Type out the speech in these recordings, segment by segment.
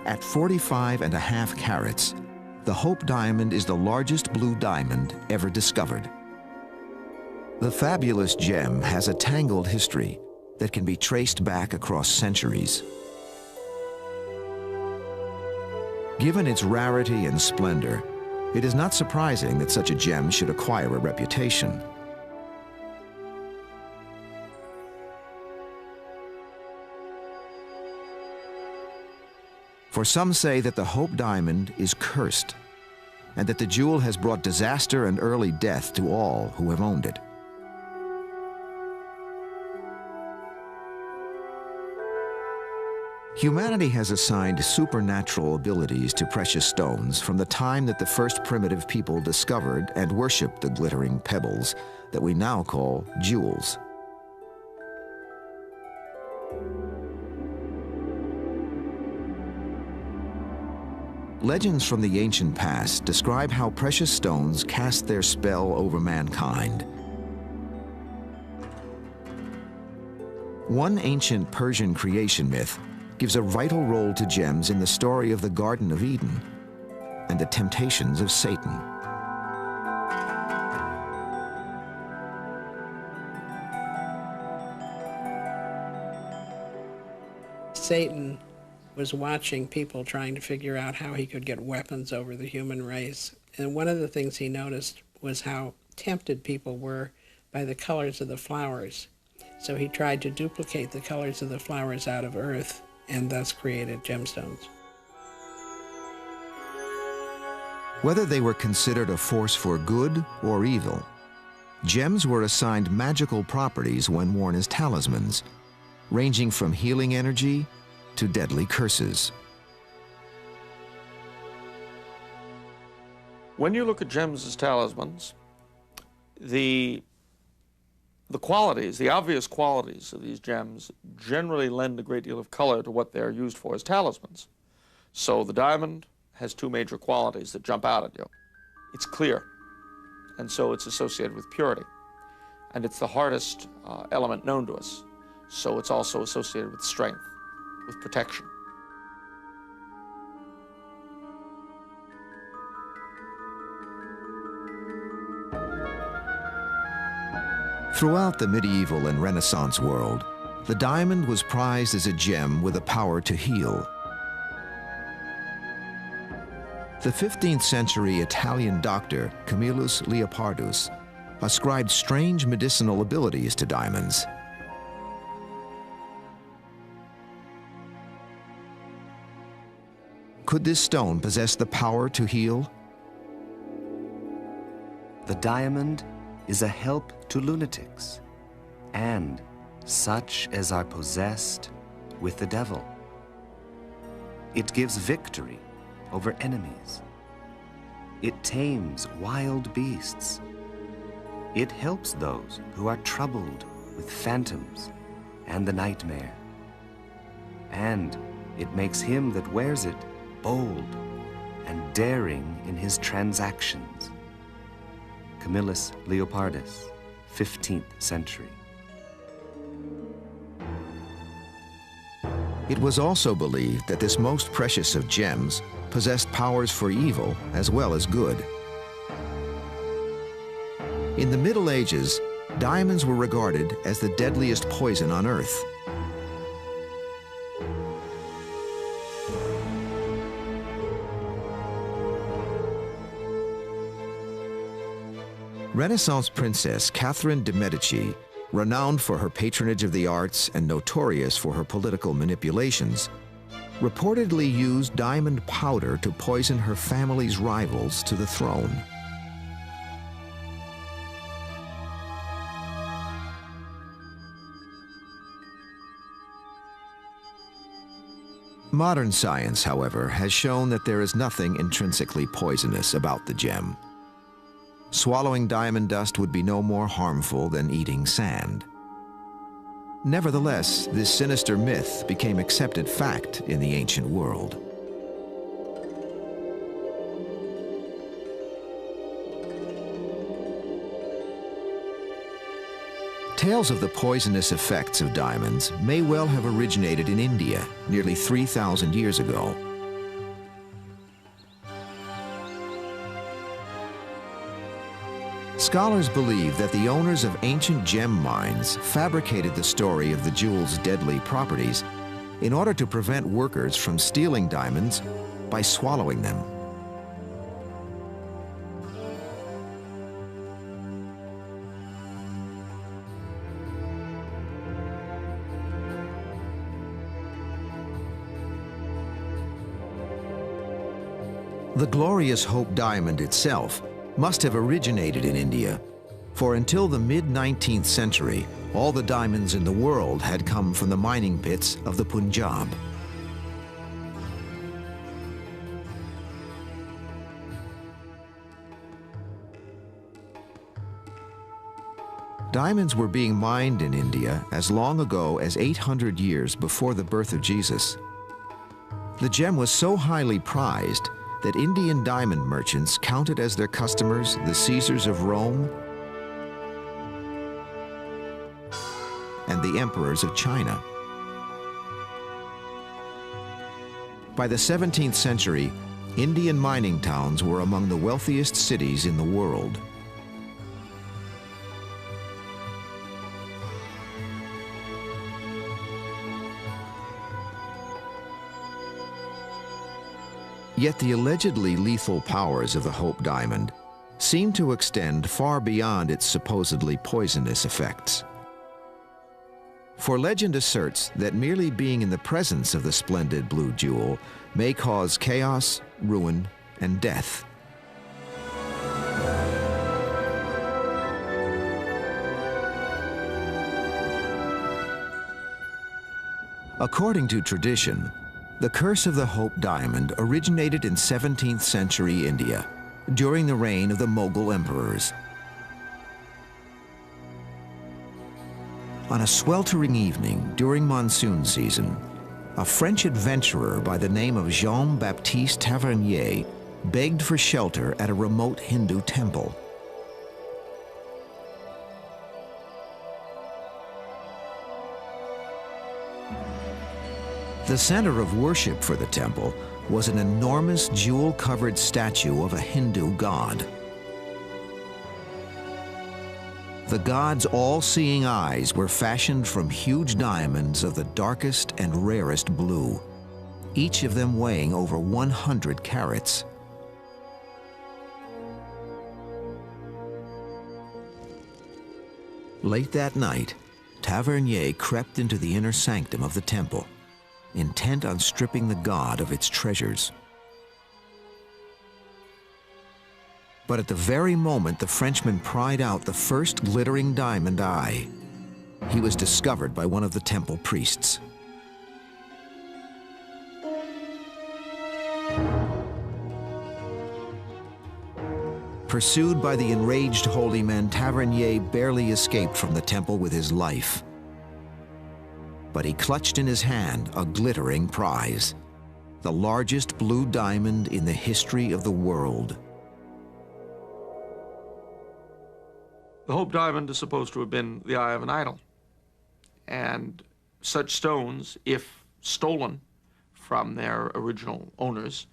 At 45.5 carats, the Hope diamond is the largest blue diamond ever discovered. The fabulous gem has a tangled history that can be traced back across centuries. Given its rarity and splendor, it is not surprising that such a gem should acquire a reputation. For some say that the Hope diamond is cursed, and that the jewel has brought disaster and early death to all who have owned it. Humanity has assigned supernatural abilities to precious stones from the time that the first primitive people discovered and worshipped the glittering pebbles that we now call jewels. Legends from the ancient past describe how precious stones cast their spell over mankind. One ancient Persian creation myth gives a vital role to gems in the story of the Garden of Eden and the temptations of Satan. Satan was watching people trying to figure out how he could get weapons over the human race. And one of the things he noticed was how tempted people were by the colors of the flowers. So he tried to duplicate the colors of the flowers out of earth and thus created gemstones. Whether they were considered a force for good or evil, gems were assigned magical properties when worn as talismans, ranging from healing energy to deadly curses. When you look at gems as talismans, the qualities, the obvious qualities of these gems generally lend a great deal of color to what they're used for as talismans. So the diamond has two major qualities that jump out at you. It's clear, and so it's associated with purity. And it's the hardest element known to us, so it's also associated with strength, with protection. Throughout the medieval and Renaissance world, the diamond was prized as a gem with a power to heal. The 15th century Italian doctor Camillus Leopardus ascribed strange medicinal abilities to diamonds. Could this stone possess the power to heal? The diamond is a help to lunatics and such as are possessed with the devil. It gives victory over enemies. It tames wild beasts. It helps those who are troubled with phantoms and the nightmare. And it makes him that wears it bold and daring in his transactions. Camillus Leopardus, 15th century. It was also believed that this most precious of gems possessed powers for evil as well as good. In the Middle Ages, diamonds were regarded as the deadliest poison on earth. Renaissance princess Catherine de' Medici, renowned for her patronage of the arts and notorious for her political manipulations, reportedly used diamond powder to poison her family's rivals to the throne. Modern science, however, has shown that there is nothing intrinsically poisonous about the gem. Swallowing diamond dust would be no more harmful than eating sand. Nevertheless, this sinister myth became accepted fact in the ancient world. Tales of the poisonous effects of diamonds may well have originated in India nearly 3,000 years ago, Scholars believe that the owners of ancient gem mines fabricated the story of the jewel's deadly properties in order to prevent workers from stealing diamonds by swallowing them. The glorious Hope diamond itself must have originated in India, for until the mid-19th century, all the diamonds in the world had come from the mining pits of the Punjab. Diamonds were being mined in India as long ago as 800 years before the birth of Jesus. The gem was so highly prized that Indian diamond merchants counted as their customers the Caesars of Rome and the emperors of China. By the 17th century, Indian mining towns were among the wealthiest cities in the world. Yet the allegedly lethal powers of the Hope diamond seem to extend far beyond its supposedly poisonous effects. For legend asserts that merely being in the presence of the splendid blue jewel may cause chaos, ruin, and death. According to tradition, the curse of the Hope diamond originated in 17th century India during the reign of the Mughal emperors. On a sweltering evening during monsoon season, a French adventurer by the name of Jean-Baptiste Tavernier begged for shelter at a remote Hindu temple. The center of worship for the temple was an enormous jewel-covered statue of a Hindu god. The god's all-seeing eyes were fashioned from huge diamonds of the darkest and rarest blue, each of them weighing over 100 carats. Late that night, Tavernier crept into the inner sanctum of the temple, intent on stripping the god of its treasures. But at the very moment the Frenchman pried out the first glittering diamond eye, he was discovered by one of the temple priests. Pursued by the enraged holy men, Tavernier barely escaped from the temple with his life. But he clutched in his hand a glittering prize, the largest blue diamond in the history of the world. The Hope diamond is supposed to have been the eye of an idol. And such stones, if stolen from their original owners,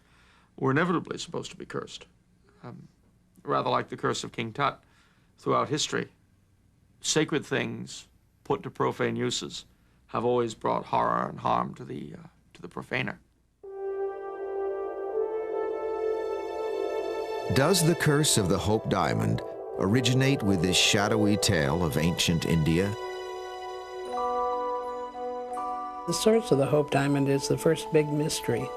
were inevitably supposed to be cursed. Rather like the curse of King Tut throughout history. Sacred things put to profane uses have always brought horror and harm to the profaner. Does the curse of the Hope diamond originate with this shadowy tale of ancient India? The source of the Hope diamond is the first big mystery,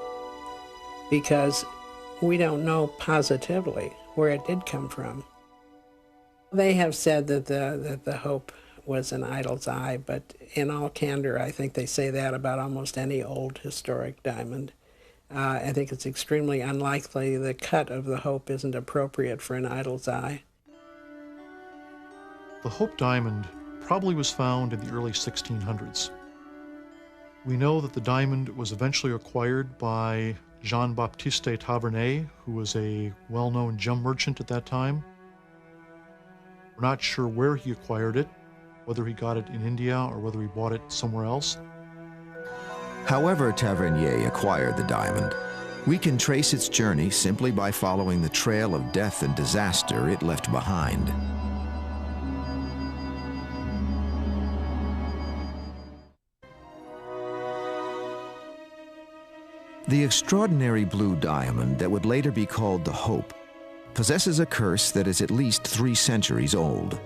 because we don't know positively where it did come from. They have said that the Hope was an idol's eye, but in all candor, I think they say that about almost any old historic diamond. I think it's extremely unlikely the cut of the Hope isn't appropriate for an idol's eye. The Hope diamond probably was found in the early 1600s. We know that the diamond was eventually acquired by Jean-Baptiste Tavernier, who was a well-known gem merchant at that time. We're not sure where he acquired it, whether he got it in India or whether he bought it somewhere else. However Tavernier acquired the diamond, we can trace its journey simply by following the trail of death and disaster it left behind. The extraordinary blue diamond that would later be called the Hope possesses a curse that is at least 3 centuries old.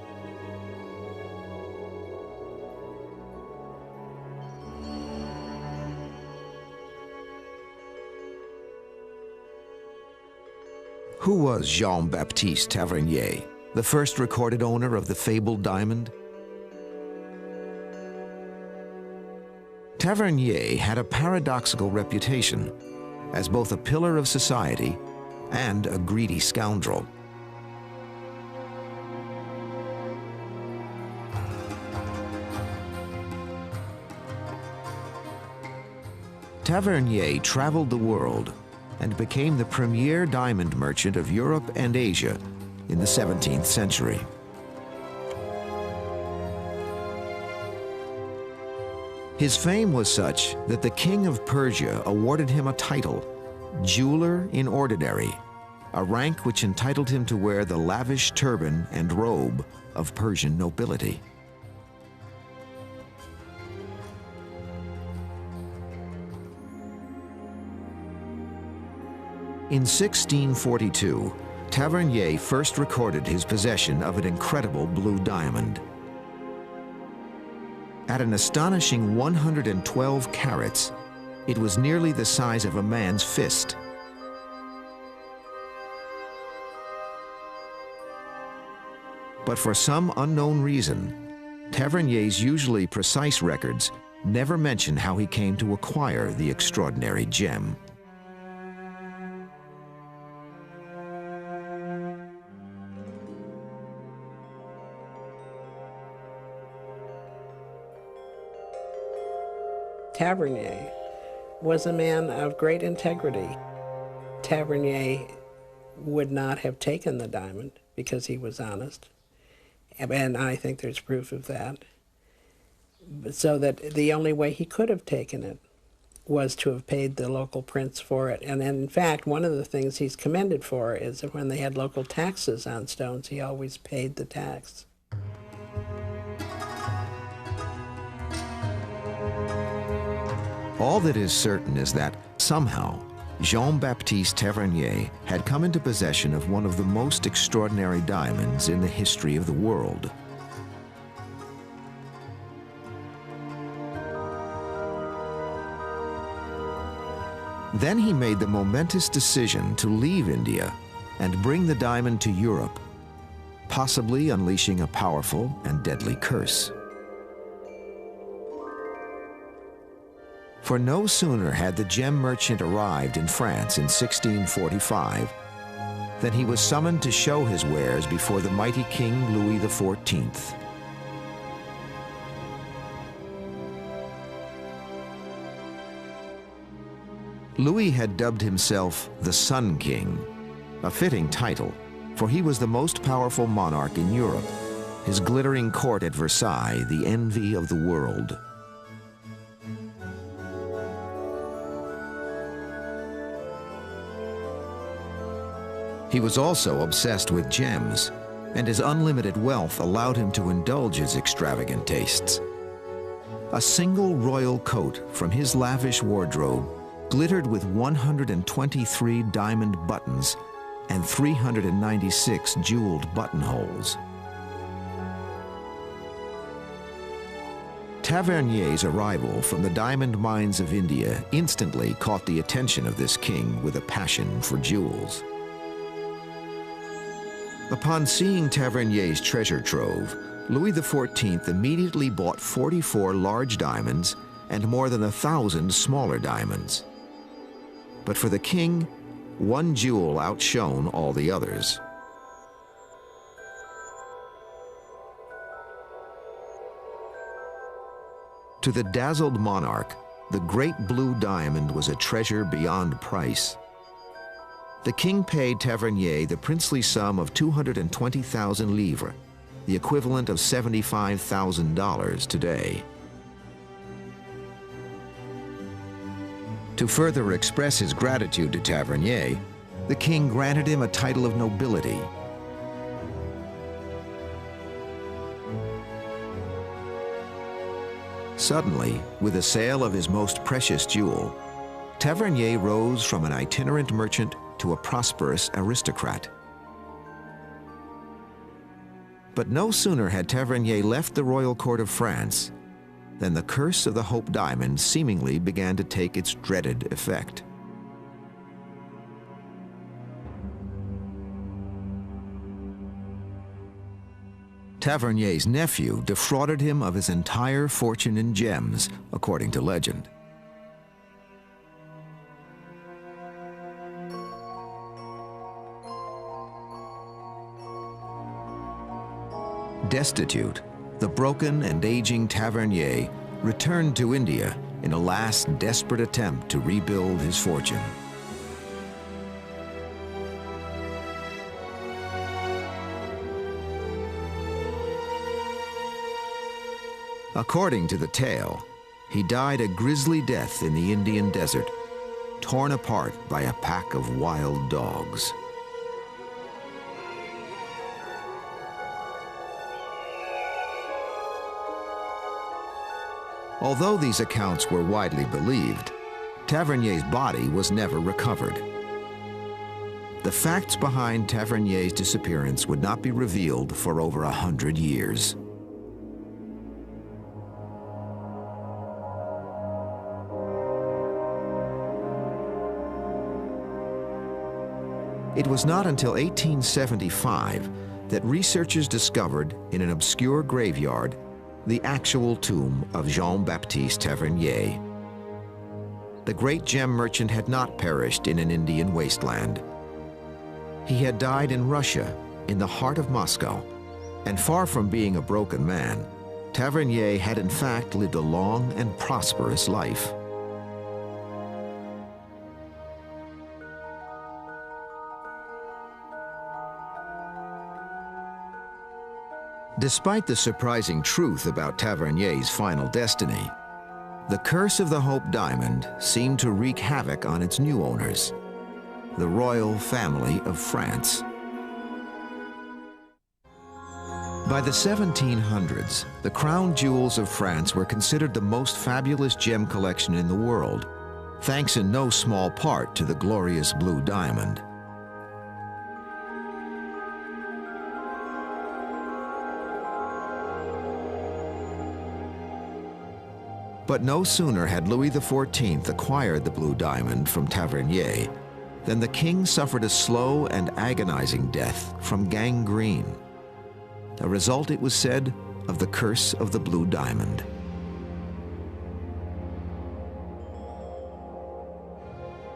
Who was Jean-Baptiste Tavernier, the first recorded owner of the fabled diamond? Tavernier had a paradoxical reputation as both a pillar of society and a greedy scoundrel. Tavernier traveled the world and became the premier diamond merchant of Europe and Asia in the 17th century. His fame was such that the king of Persia awarded him a title, Jeweler in Ordinary, a rank which entitled him to wear the lavish turban and robe of Persian nobility. In 1642, Tavernier first recorded his possession of an incredible blue diamond. At an astonishing 112 carats, it was nearly the size of a man's fist. But for some unknown reason, Tavernier's usually precise records never mention how he came to acquire the extraordinary gem. Tavernier was a man of great integrity. Tavernier would not have taken the diamond because he was honest, and I think there's proof of that. So that the only way he could have taken it was to have paid the local prince for it. And in fact, one of the things he's commended for is that when they had local taxes on stones, he always paid the tax. All that is certain is that, somehow, Jean-Baptiste Tavernier had come into possession of one of the most extraordinary diamonds in the history of the world. Then he made the momentous decision to leave India and bring the diamond to Europe, possibly unleashing a powerful and deadly curse. For no sooner had the gem merchant arrived in France in 1645 than he was summoned to show his wares before the mighty King Louis XIV. Louis had dubbed himself the Sun King, a fitting title, for he was the most powerful monarch in Europe, his glittering court at Versailles the envy of the world. He was also obsessed with gems, and his unlimited wealth allowed him to indulge his extravagant tastes. A single royal coat from his lavish wardrobe glittered with 123 diamond buttons and 396 jeweled buttonholes. Tavernier's arrival from the diamond mines of India instantly caught the attention of this king with a passion for jewels. Upon seeing Tavernier's treasure trove, Louis XIV immediately bought 44 large diamonds and more than 1,000 smaller diamonds. But for the king, one jewel outshone all the others. To the dazzled monarch, the great blue diamond was a treasure beyond price. The king paid Tavernier the princely sum of 220,000 livres, the equivalent of $75,000 today. To further express his gratitude to Tavernier, the king granted him a title of nobility. Suddenly, with the sale of his most precious jewel, Tavernier rose from an itinerant merchant to a prosperous aristocrat. But no sooner had Tavernier left the royal court of France than the curse of the Hope Diamond seemingly began to take its dreaded effect. Tavernier's nephew defrauded him of his entire fortune in gems, according to legend. Destitute, the broken and aging Tavernier returned to India in a last desperate attempt to rebuild his fortune. According to the tale, he died a grisly death in the Indian desert, torn apart by a pack of wild dogs. Although these accounts were widely believed, Tavernier's body was never recovered. The facts behind Tavernier's disappearance would not be revealed for over 100 years. It was not until 1875 that researchers discovered in an obscure graveyard the actual tomb of Jean-Baptiste Tavernier. The great gem merchant had not perished in an Indian wasteland. He had died in Russia, in the heart of Moscow, and far from being a broken man, Tavernier had in fact lived a long and prosperous life. Despite the surprising truth about Tavernier's final destiny, the curse of the Hope Diamond seemed to wreak havoc on its new owners, the royal family of France. By the 1700s, the crown jewels of France were considered the most fabulous gem collection in the world, thanks in no small part to the glorious blue diamond. But no sooner had Louis XIV acquired the blue diamond from Tavernier than the king suffered a slow and agonizing death from gangrene, a result, it was said, of the curse of the blue diamond.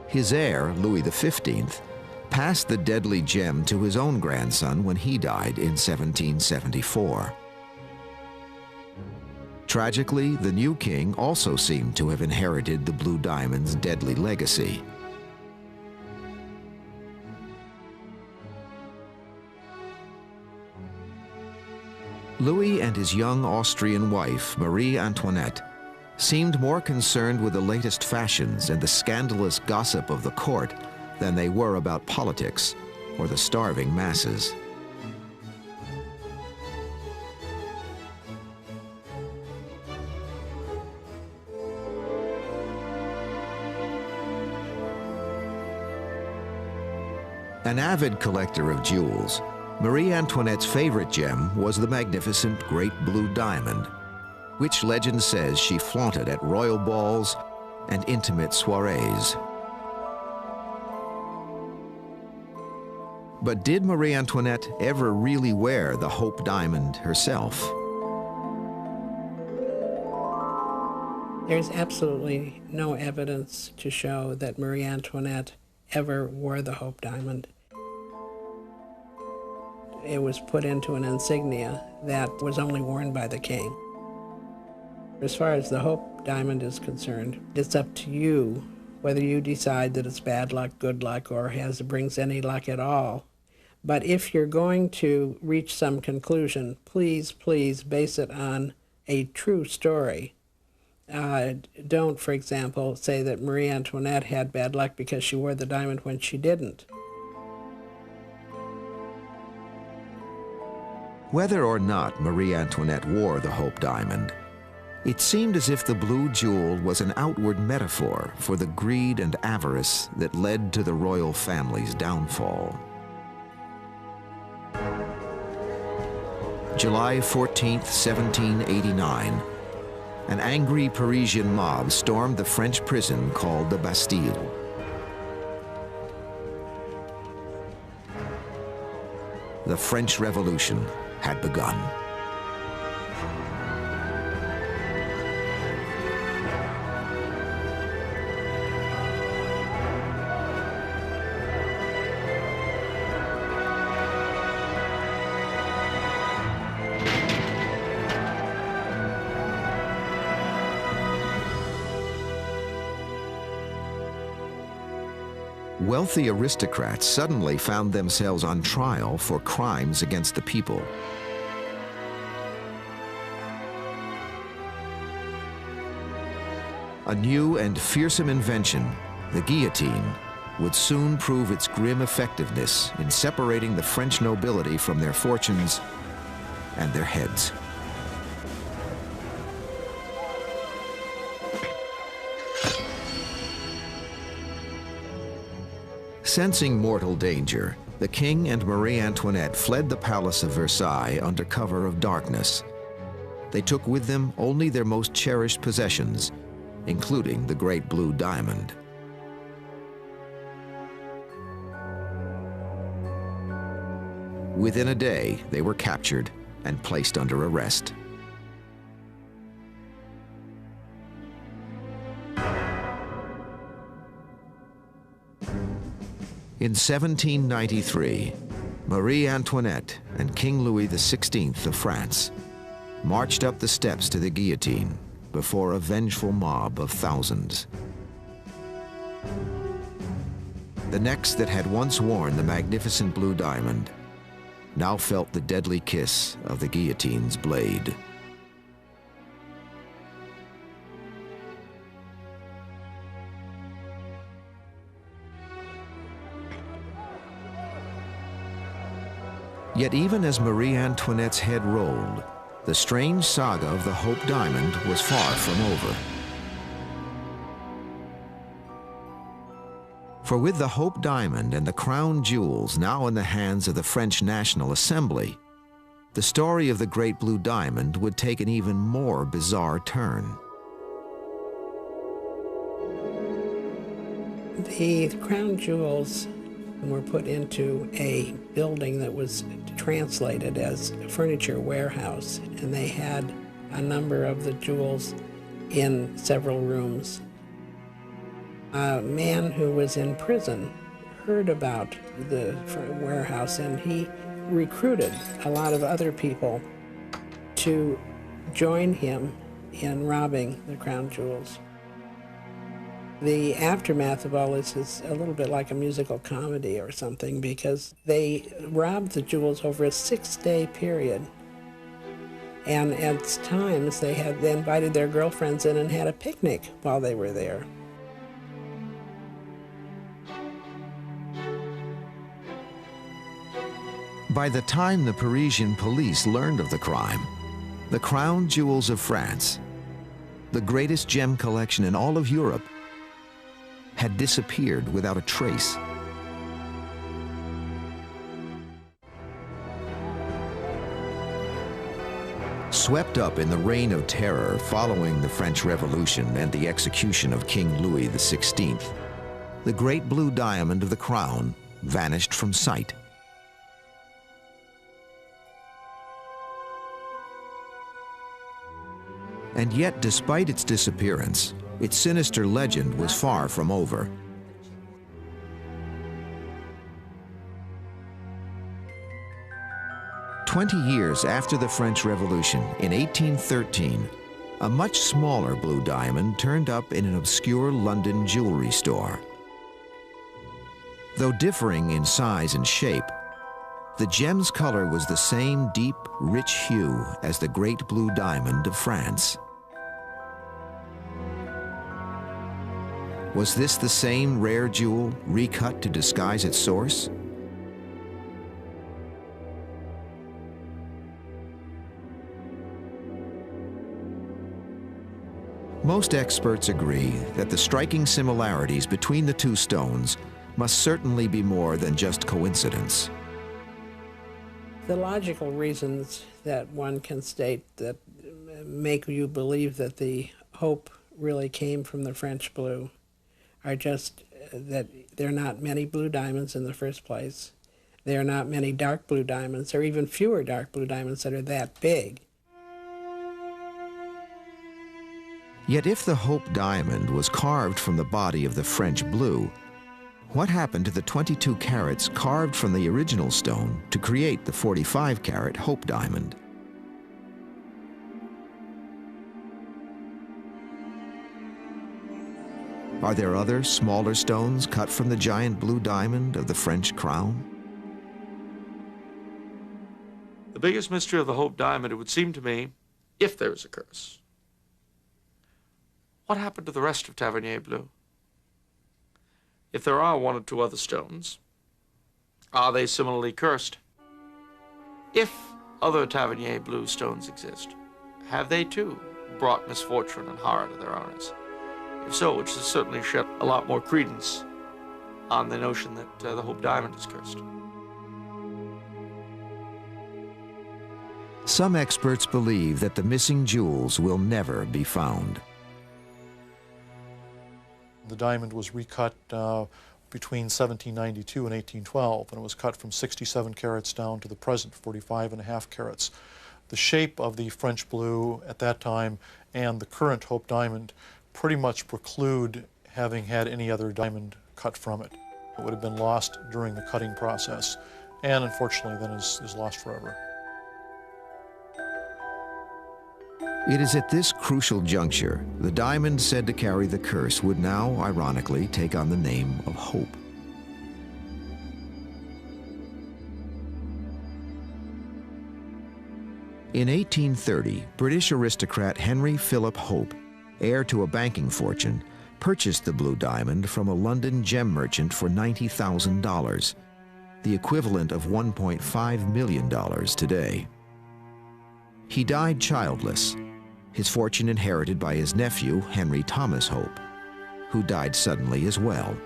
His heir, Louis XV, passed the deadly gem to his own grandson when he died in 1774. Tragically, the new king also seemed to have inherited the blue diamond's deadly legacy. Louis and his young Austrian wife, Marie Antoinette, seemed more concerned with the latest fashions and the scandalous gossip of the court than they were about politics or the starving masses. An avid collector of jewels, Marie Antoinette's favorite gem was the magnificent Great Blue Diamond, which legend says she flaunted at royal balls and intimate soirees. But did Marie Antoinette ever really wear the Hope Diamond herself? There's absolutely no evidence to show that Marie Antoinette ever wore the Hope Diamond. It was put into an insignia that was only worn by the king. As far as the Hope Diamond is concerned, it's up to you whether you decide that it's bad luck, good luck, or brings any luck at all. But if you're going to reach some conclusion, please base it on a true story. Don't, for example, say that Marie Antoinette had bad luck because she wore the diamond when she didn't. Whether or not Marie Antoinette wore the Hope Diamond, It seemed as if the blue jewel was an outward metaphor for the greed and avarice that led to the royal family's downfall. July 14th, 1789, an angry Parisian mob stormed the French prison called the Bastille. The French Revolution had begun. Wealthy aristocrats suddenly found themselves on trial for crimes against the people. A new and fearsome invention, the guillotine, would soon prove its grim effectiveness in separating the French nobility from their fortunes and their heads. Sensing mortal danger, the king and Marie Antoinette fled the Palace of Versailles under cover of darkness. They took with them only their most cherished possessions, including the great blue diamond. Within a day, they were captured and placed under arrest. In 1793, Marie Antoinette and King Louis XVI of France marched up the steps to the guillotine before a vengeful mob of thousands. The necks that had once worn the magnificent blue diamond now felt the deadly kiss of the guillotine's blade. Yet even as Marie Antoinette's head rolled, the strange saga of the Hope Diamond was far from over. For with the Hope Diamond and the crown jewels now in the hands of the French National Assembly, the story of the Great Blue Diamond would take an even more bizarre turn. The crown jewels were put into a building that was translated as a furniture warehouse, and they had a number of the jewels in several rooms. A man who was in prison heard about the warehouse, and he recruited a lot of other people to join him in robbing the crown jewels. The aftermath of all this is a little bit like a musical comedy or something, because they robbed the jewels over a 6-day period. And at times they invited their girlfriends in and had a picnic while they were there. By the time the Parisian police learned of the crime, the crown jewels of France, the greatest gem collection in all of Europe, had disappeared without a trace. Swept up in the reign of terror following the French Revolution and the execution of King Louis XVI, the great blue diamond of the crown vanished from sight. And yet, despite its disappearance, its sinister legend was far from over. "20 years after the French Revolution, in 1813, a much smaller blue diamond turned up in an obscure London jewelry store. Though differing in size and shape, the gem's color was the same deep, rich hue as the great blue diamond of France. Was this the same rare jewel recut to disguise its source? Most experts agree that the striking similarities between the two stones must certainly be more than just coincidence. The logical reasons that one can state that make you believe that the hope really came from the French blue are just that there are not many blue diamonds in the first place. There are not many dark blue diamonds, or even fewer dark blue diamonds that are that big. Yet if the Hope diamond was carved from the body of the French blue, what happened to the 22 carats carved from the original stone to create the 45-carat Hope diamond? Are there other, smaller stones cut from the giant blue diamond of the French crown? The biggest mystery of the Hope diamond, it would seem to me, if there is a curse, what happened to the rest of Tavernier blue? If there are one or two other stones, are they similarly cursed? If other Tavernier blue stones exist, have they too brought misfortune and horror to their owners? If so, which has certainly shed a lot more credence on the notion that the Hope diamond is cursed. Some experts believe that the missing jewels will never be found. The diamond was recut between 1792 and 1812, and it was cut from 67 carats down to the present 45.5 carats. The shape of the French blue at that time and the current Hope diamond pretty much preclude having had any other diamond cut from it. It would have been lost during the cutting process, and unfortunately then is lost forever. It is at this crucial juncture the diamond said to carry the curse would now, ironically, take on the name of Hope. In 1830, British aristocrat Henry Philip Hope, heir to a banking fortune, purchased the blue diamond from a London gem merchant for $90,000, the equivalent of $1.5 million today. He died childless, his fortune inherited by his nephew, Henry Thomas Hope, who died suddenly as well.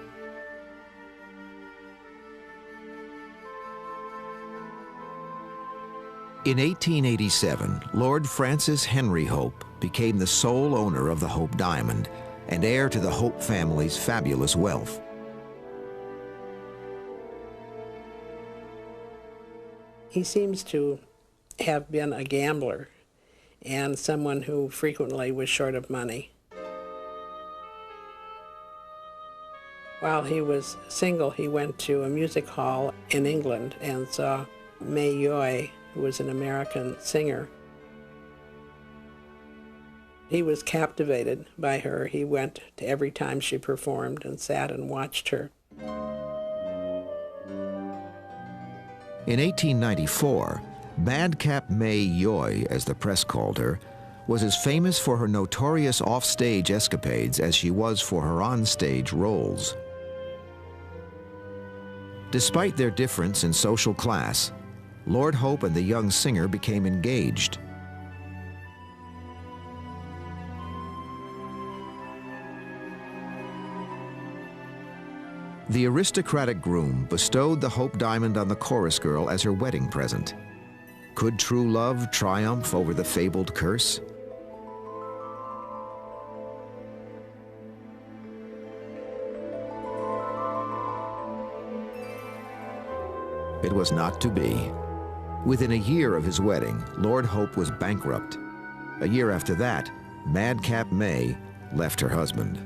In 1887, Lord Francis Henry Hope became the sole owner of the Hope diamond and heir to the Hope family's fabulous wealth. He seems to have been a gambler and someone who frequently was short of money. While he was single, he went to a music hall in England and saw May Yoy, who was an American singer. He was captivated by her. He went to every time she performed and sat and watched her. In 1894, Madcap May Yoy, as the press called her, was as famous for her notorious off-stage escapades as she was for her on-stage roles. Despite their difference in social class, Lord Hope and the young singer became engaged. The aristocratic groom bestowed the Hope diamond on the chorus girl as her wedding present. Could true love triumph over the fabled curse? It was not to be. Within a year of his wedding, Lord Hope was bankrupt. A year after that, Madcap May left her husband.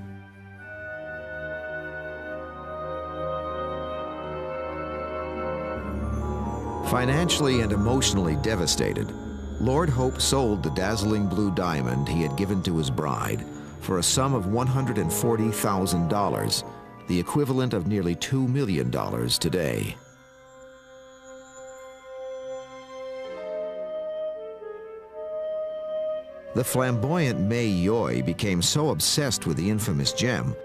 Financially and emotionally devastated, Lord Hope sold the dazzling blue diamond he had given to his bride for a sum of $140,000, the equivalent of nearly $2 million today. The flamboyant May Yoy became so obsessed with the infamous gem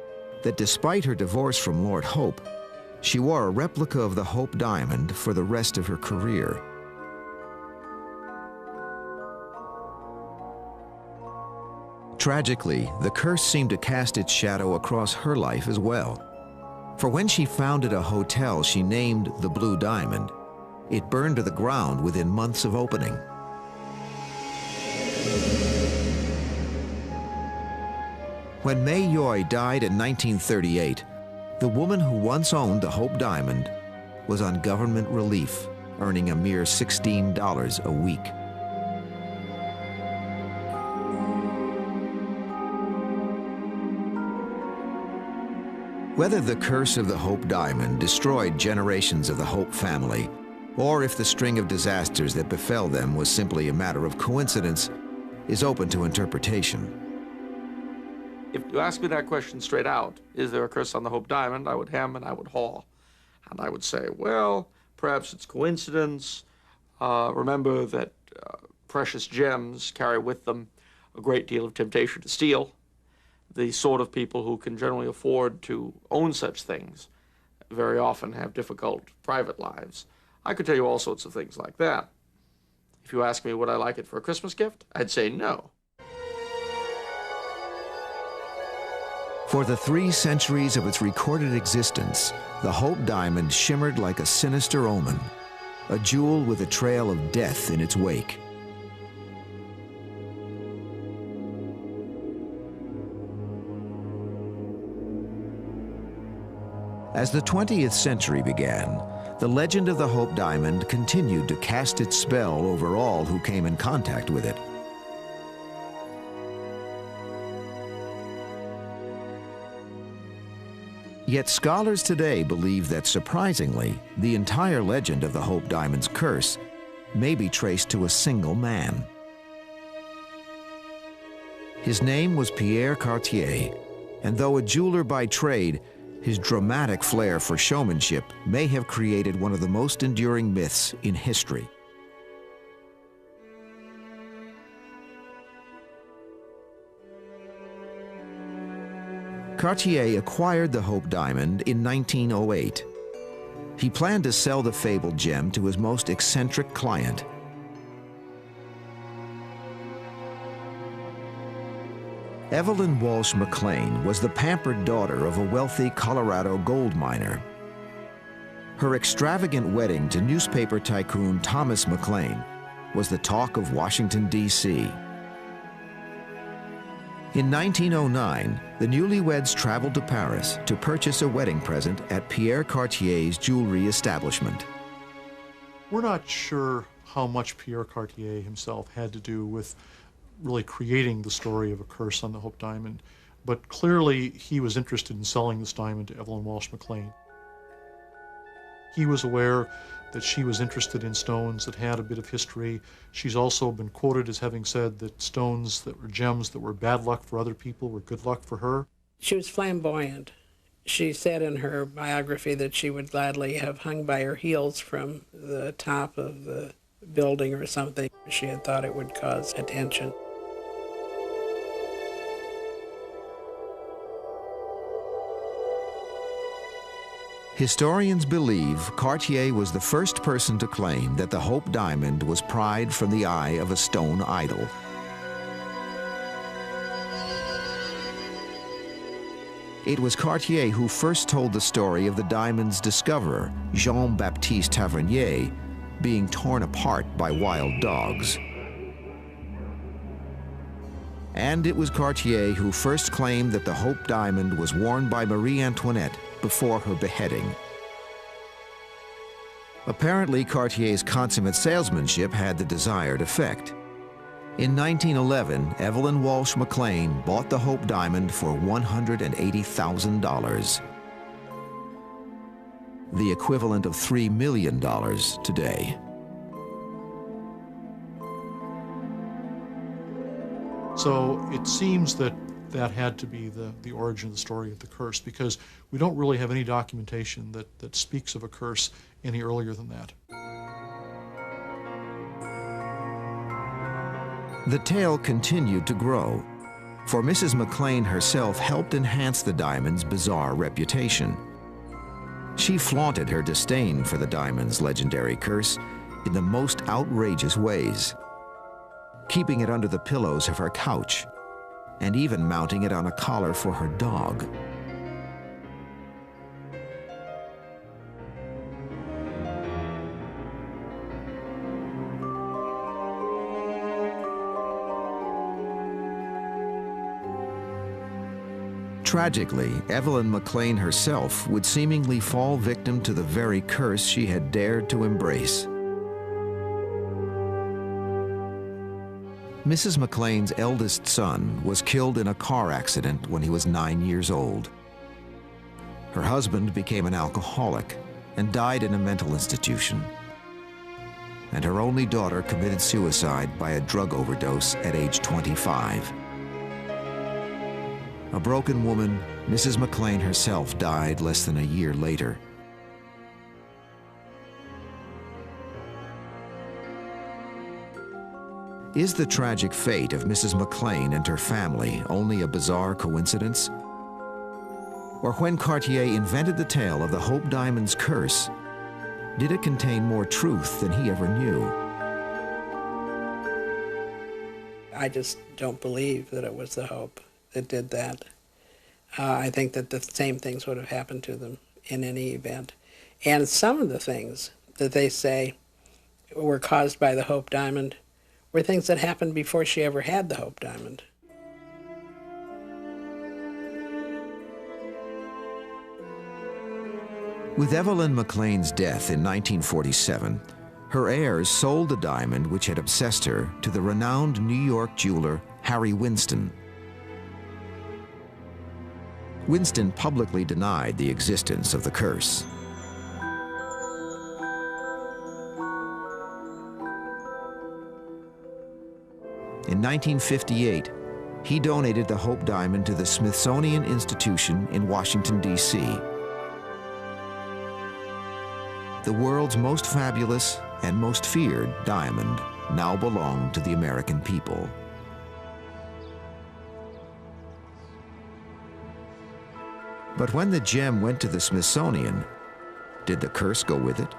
that despite her divorce from Lord Hope, she wore a replica of the Hope diamond for the rest of her career. Tragically, the curse seemed to cast its shadow across her life as well. For when she founded a hotel she named the Blue Diamond, it burned to the ground within months of opening. When May Yoy died in 1938, the woman who once owned the Hope Diamond was on government relief, earning a mere $16 a week. Whether the curse of the Hope Diamond destroyed generations of the Hope family, or if the string of disasters that befell them was simply a matter of coincidence, is open to interpretation. If you ask me that question straight out, is there a curse on the Hope Diamond, I would hem and I would haw. And I would say, well, perhaps it's coincidence. Remember that precious gems carry with them a great deal of temptation to steal. The sort of people who can generally afford to own such things very often have difficult private lives. I could tell you all sorts of things like that. If you ask me would I like it for a Christmas gift, I'd say no. For the 3 centuries of its recorded existence, the Hope Diamond shimmered like a sinister omen, a jewel with a trail of death in its wake. As the 20th century began, the legend of the Hope Diamond continued to cast its spell over all who came in contact with it. Yet scholars today believe that, surprisingly, the entire legend of the Hope Diamond's curse may be traced to a single man. His name was Pierre Cartier, and though a jeweler by trade, his dramatic flair for showmanship may have created one of the most enduring myths in history. Cartier acquired the Hope Diamond in 1908. He planned to sell the fabled gem to his most eccentric client. Evelyn Walsh McLean was the pampered daughter of a wealthy Colorado gold miner. Her extravagant wedding to newspaper tycoon Thomas McLean was the talk of Washington, D.C. In 1909, the newlyweds traveled to Paris to purchase a wedding present at Pierre Cartier's jewelry establishment. We're not sure how much Pierre Cartier himself had to do with really creating the story of a curse on the Hope Diamond, but clearly he was interested in selling this diamond to Evelyn Walsh McLean. He was aware that she was interested in stones that had a bit of history. She's also been quoted as having said that stones that were gems that were bad luck for other people were good luck for her. She was flamboyant. She said in her biography that she would gladly have hung by her heels from the top of the building or something. She had thought it would cause attention. Historians believe Cartier was the first person to claim that the Hope Diamond was pried from the eye of a stone idol. It was Cartier who first told the story of the diamond's discoverer, Jean-Baptiste Tavernier, being torn apart by wild dogs. And it was Cartier who first claimed that the Hope Diamond was worn by Marie Antoinette before her beheading. Apparently, Cartier's consummate salesmanship had the desired effect. In 1911, Evelyn Walsh McLean bought the Hope Diamond for $180,000, the equivalent of $3 million today. So it seems that that had to be the origin of the story of the curse, because we don't really have any documentation that speaks of a curse any earlier than that. The tale continued to grow, for Mrs. McLean herself helped enhance the diamond's bizarre reputation. She flaunted her disdain for the diamond's legendary curse in the most outrageous ways, keeping it under the pillows of her couch, and even mounting it on a collar for her dog. Tragically, Evelyn McLean herself would seemingly fall victim to the very curse she had dared to embrace. Mrs. McLean's eldest son was killed in a car accident when he was 9 years old. Her husband became an alcoholic and died in a mental institution. And her only daughter committed suicide by a drug overdose at age 25. A broken woman, Mrs. McLean herself died less than a year later. Is the tragic fate of Mrs. McLean and her family only a bizarre coincidence? Or when Cartier invented the tale of the Hope Diamond's curse, did it contain more truth than he ever knew? I just don't believe that it was the Hope that did that. I think that the same things would have happened to them in any event. And some of the things that they say were caused by the Hope Diamond were things that happened before she ever had the Hope Diamond. With Evelyn McLean's death in 1947, her heirs sold the diamond which had obsessed her to the renowned New York jeweler Harry Winston. Winston publicly denied the existence of the curse. In 1958, he donated the Hope Diamond to the Smithsonian Institution in Washington, D.C. The world's most fabulous and most feared diamond now belonged to the American people. But when the gem went to the Smithsonian, did the curse go with it?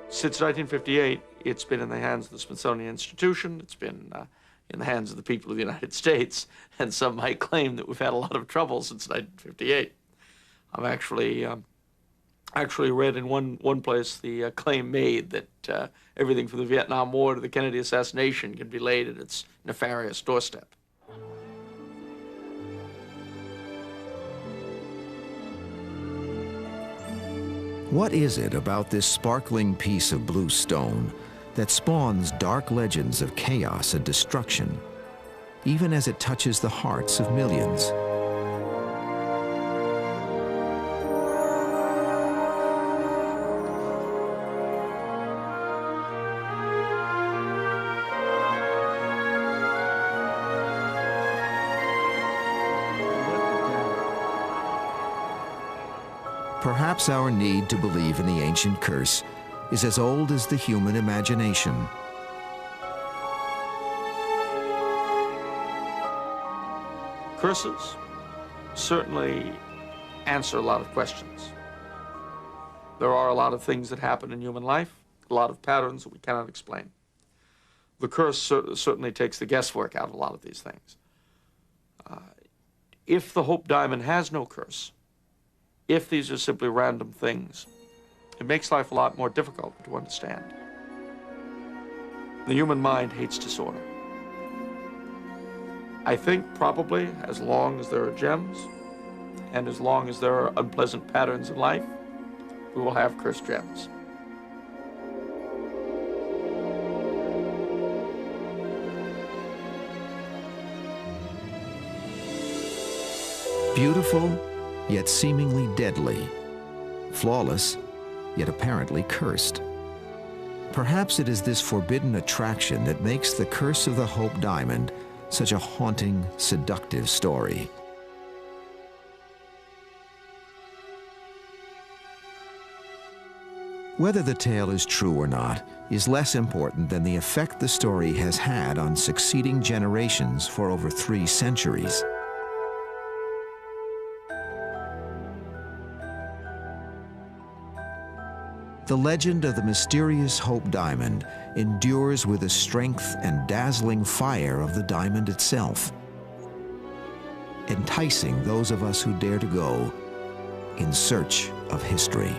Since 1958, it's been in the hands of the Smithsonian Institution. It's been in the hands of the people of the United States, and some might claim that we've had a lot of trouble since 1958. I've actually read in one place the claim made that everything from the Vietnam War to the Kennedy assassination can be laid at its nefarious doorstep. What is it about this sparkling piece of blue stone that spawns dark legends of chaos and destruction, even as it touches the hearts of millions? Perhaps our need to believe in the ancient curse is as old as the human imagination. Curses certainly answer a lot of questions. There are a lot of things that happen in human life, a lot of patterns that we cannot explain. The curse certainly takes the guesswork out of a lot of these things. If the Hope Diamond has no curse, if these are simply random things, it makes life a lot more difficult to understand. The human mind hates disorder. I think probably as long as there are gems, and as long as there are unpleasant patterns in life, we will have cursed gems. Beautiful, yet seemingly deadly. Flawless, yet apparently cursed. Perhaps it is this forbidden attraction that makes the curse of the Hope Diamond such a haunting, seductive story. Whether the tale is true or not is less important than the effect the story has had on succeeding generations for over 3 centuries. the legend of the mysterious Hope Diamond endures with the strength and dazzling fire of the diamond itself, enticing those of us who dare to go in search of history.